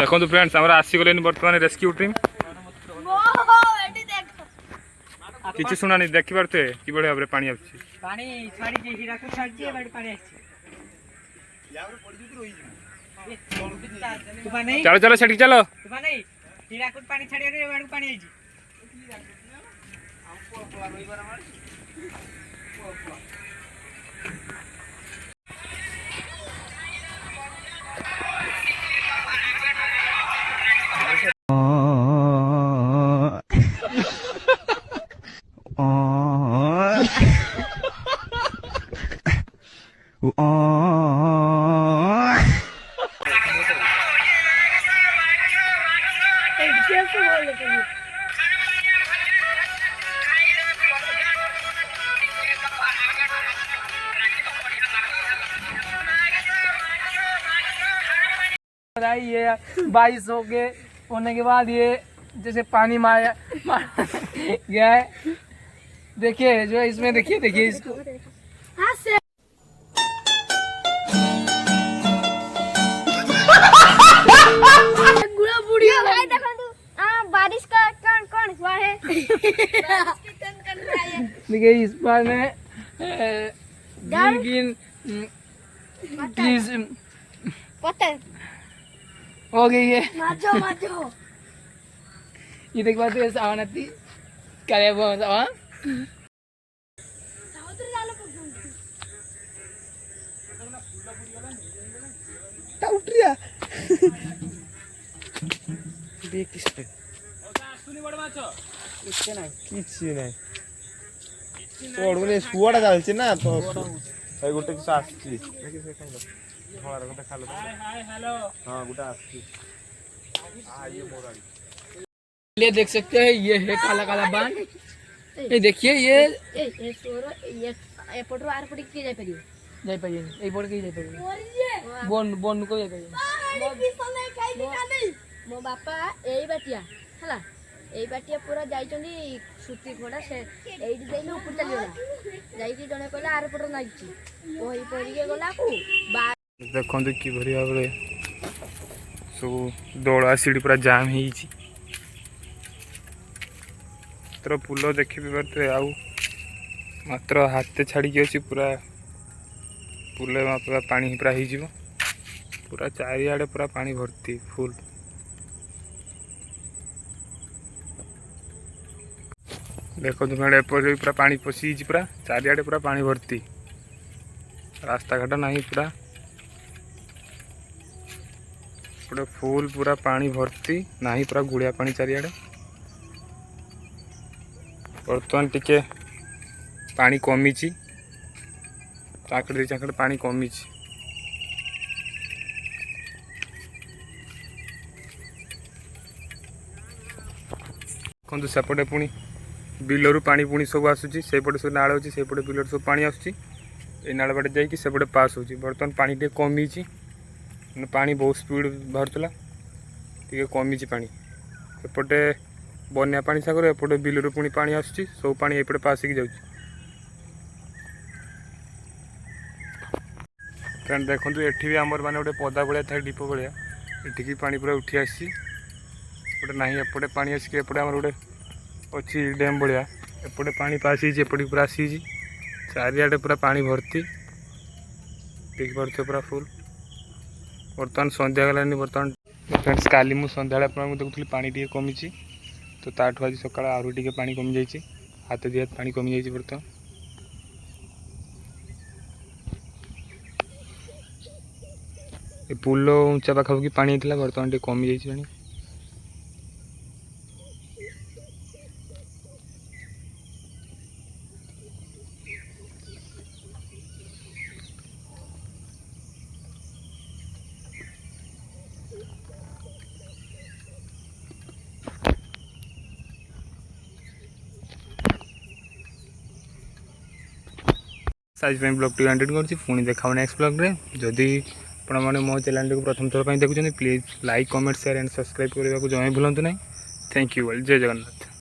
देखो फ्रेंड्स आमर आसीगले बर्तमान रेस्क्यू टीम किसी शुणा नहीं देखी पारे कि भाव में पानी चलो चलो सेठी चलो ये 22 हो गए होने के बाद ये जैसे पानी मार गया है। देखिए जो इसमें देखिए इसको बारिश का कौन हुआ है। देखिए इस बार में हो गई है। ये देख बात है सावनती करे वो सावन उठरिया देख किस पे सुनी बड़ माछ किछ नहीं ओडने सुवाडा चालछि ना तो ए गुटे किस आछि देखि से कम धोळा रंग देखा लो हाय हेलो हां गुटा आछि आ ये मोराड़ी ले देख सकते हैं ये है काला काला बांध। ये देखिए ये सोरो ये एपटरो आर पडी के जाय परियो ए बोर्ड के जाय परियो बोन को जाय परियो मो बापा एई बाटिया हला एई बाटिया पूरा जाइचंदी सुती घोड़ा से एई जाइले ऊपर चलियोला जाइकी जने कहला आर पटरो नाइची ओही परिके गला को देखो कि भरी भाव में सब दौड़ा सीढ़ी पूरा जाम हो पुल देखी पारे आउ मात्र हाथ छाड़ी अच्छी पूरा पुल पूरा पानी पूरा हो पूरा चारिआडे पूरा पानी भर्ती फुल। देखो मैंने पूरा पानी पशि पूरा चारिआडे पूरा पानी भर्ती रास्ता घाट नहीं पूरा पूरा फुल पूरा पानी भर्ती नहीं पूरा गुड़िया पानी चारिआडे। बर्तमान टिके पानी कमी चाकड़ पानी कमी देखो सेपटे पुणी बिलरू पानी पुणी सब आसूँ सेपटे सब नाल अच्छी सेपटे बिलर सब पानी आसूँ नाल बाटे जाकि सेपटे पास हो बर्तमान पानी टे कमी पानी बहुत स्पीड बाहर टे कमी पानी एपटे बन्या पानी सागर एपटे बिलरू पुणी पानी आसूँ सब पानी एपटे पास हो जाऊँ। फ्रेंड देखो ये भी आमर मैंने गोटे पदा भाया था डीप भाया ये पानी पूरा उठी आसी गोटे ना एपटे पानी आसिक एपटे आम गोटे अच्छी डैम भाया एपटे पानी पास एपटे पूरा आसी चारिआडे पूरा पानी भर्ती देख पारे पूरा फुल। बर्तमान संध्या गलानी बर्तमान फ्रेंड्स काली मु संध्या देखुली पानी टे कमी तो ताठू आज सकाळ आरु टे पानी कमी जाइए हाथ दी हाथ पानी कमी जाइए। बर्तमान ये पुल उंचा पाखापाखि पानी था बर्तमान टे कमी जाइए पानी। साइज ब्लॉग टी एंड कर देखा नेक्स्ट ब्लॉग रे जदि आपने मो चैनल को प्रथम थर देखुं please like comment share and subscribe करने को जमा भूलु ना। थैंक यू जय जगन्नाथ।